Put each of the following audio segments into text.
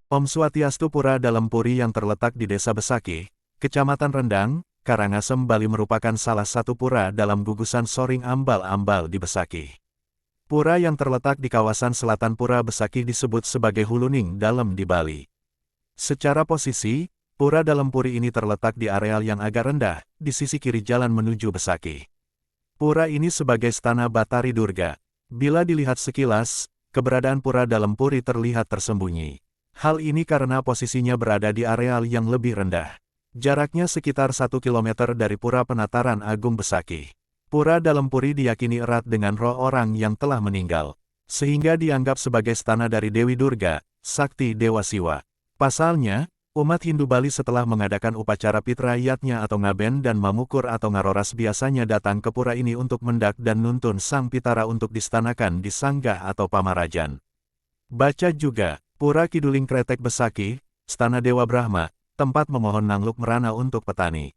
Om Swastiastu. Pura Dalam Puri yang terletak di Desa Besakih, Kecamatan Rendang, Karangasem, Bali merupakan salah satu pura dalam gugusan Soring Ambal-Ambal di Besakih. Pura yang terletak di kawasan selatan Pura Besakih disebut sebagai Huluning Dalem di Bali. Secara posisi, Pura Dalam Puri ini terletak di areal yang agak rendah, di sisi kiri jalan menuju Besakih. Pura ini sebagai stana Batari Durga. Bila dilihat sekilas, keberadaan Pura Dalam Puri terlihat tersembunyi. Hal ini karena posisinya berada di areal yang lebih rendah. Jaraknya sekitar 1 km dari Pura Penataran Agung Besakih. Pura Dalam Puri diyakini erat dengan roh orang yang telah meninggal, sehingga dianggap sebagai stana dari Dewi Durga, Sakti Dewa Siwa. Pasalnya, umat Hindu Bali setelah mengadakan upacara pitrayatnya atau ngaben dan mamukur atau ngaroras biasanya datang ke pura ini untuk mendak dan nuntun Sang Pitara untuk distanakan di sanggah atau pamarajan. Baca juga, Pura Kiduling Kretek Besakih, Stana Dewa Brahma, tempat memohon nangluk merana untuk petani.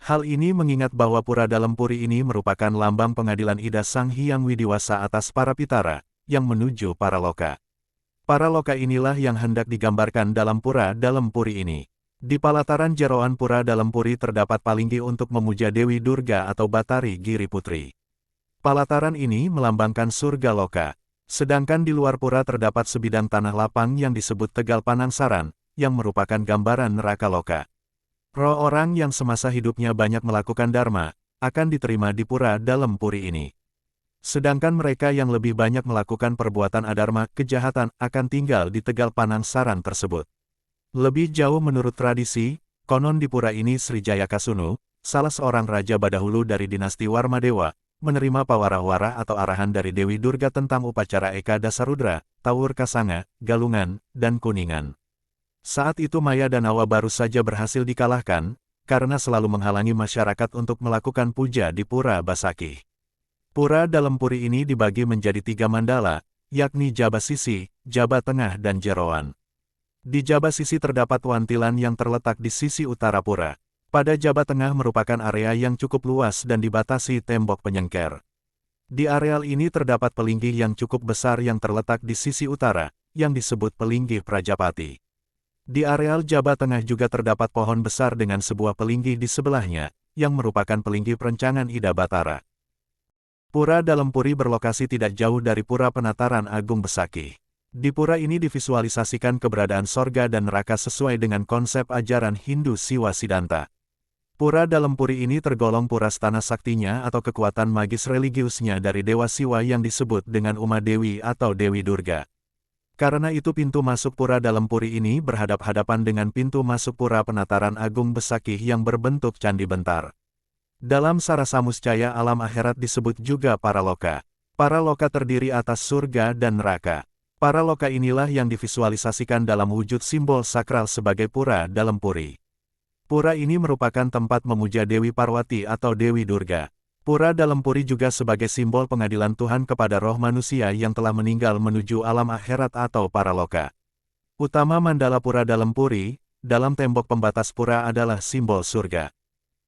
Hal ini mengingat bahwa Pura Dalam Puri ini merupakan lambang pengadilan Ida Sang Hyang Widiwasa atas para Pitara, yang menuju para loka. Para loka inilah yang hendak digambarkan dalam Pura Dalam Puri ini. Di palataran jeroan Pura Dalam Puri terdapat palinggi untuk memuja Dewi Durga atau Batari Giri Putri. Palataran ini melambangkan surga loka. Sedangkan di luar pura terdapat sebidang tanah lapang yang disebut Tegal Panangsaran, yang merupakan gambaran neraka loka. Roh orang yang semasa hidupnya banyak melakukan dharma, akan diterima di Pura Dalam Puri ini. Sedangkan mereka yang lebih banyak melakukan perbuatan adharma, kejahatan, akan tinggal di Tegal Panangsaran tersebut. Lebih jauh menurut tradisi, konon di pura ini Sri Jayakasunu, salah seorang raja Badahulu dari dinasti Warmadewa, menerima pawara-wara atau arahan dari Dewi Durga tentang upacara Eka Dasarudra, Tawur Kasanga, Galungan, dan Kuningan. Saat itu Maya dan Awa baru saja berhasil dikalahkan, karena selalu menghalangi masyarakat untuk melakukan puja di Pura Besakih. Pura Dalam Puri ini dibagi menjadi 3 mandala, yakni Jaba Sisi, Jaba Tengah dan Jeroan. Di Jaba Sisi terdapat wantilan yang terletak di sisi utara pura. Pada Jaba Tengah merupakan area yang cukup luas dan dibatasi tembok penyengker. Di areal ini terdapat pelinggih yang cukup besar yang terletak di sisi utara, yang disebut Pelinggih Prajapati. Di areal Jaba Tengah juga terdapat pohon besar dengan sebuah pelinggih di sebelahnya, yang merupakan pelinggih perencangan Ida Batara. Pura Dalam Puri berlokasi tidak jauh dari Pura Penataran Agung Besakih. Di pura ini divisualisasikan keberadaan sorga dan neraka sesuai dengan konsep ajaran Hindu Siwa Siddhanta. Pura Dalam Puri ini tergolong pura stana saktinya atau kekuatan magis religiusnya dari Dewa Siwa yang disebut dengan Uma Dewi atau Dewi Durga. Karena itu pintu masuk Pura Dalam Puri ini berhadap-hadapan dengan pintu masuk Pura Penataran Agung Besakih yang berbentuk candi bentar. Dalam Sarasamuscaya alam akhirat disebut juga para loka. Para loka terdiri atas surga dan neraka. Para loka inilah yang divisualisasikan dalam wujud simbol sakral sebagai Pura Dalam Puri. Pura ini merupakan tempat memuja Dewi Parwati atau Dewi Durga. Pura Dalam Puri juga sebagai simbol pengadilan Tuhan kepada roh manusia yang telah meninggal menuju alam akhirat atau para loka. Utama mandala Pura Dalam Puri, dalam tembok pembatas pura adalah simbol surga.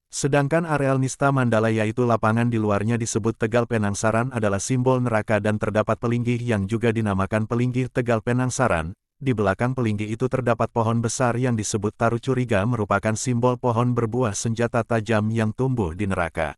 Sedangkan areal nista mandala yaitu lapangan di luarnya disebut Tegal Penangsaran adalah simbol neraka dan terdapat pelinggih yang juga dinamakan Pelinggih Tegal Penangsaran. Di belakang pelinggih itu terdapat pohon besar yang disebut Taru Curiga merupakan simbol pohon berbuah senjata tajam yang tumbuh di neraka.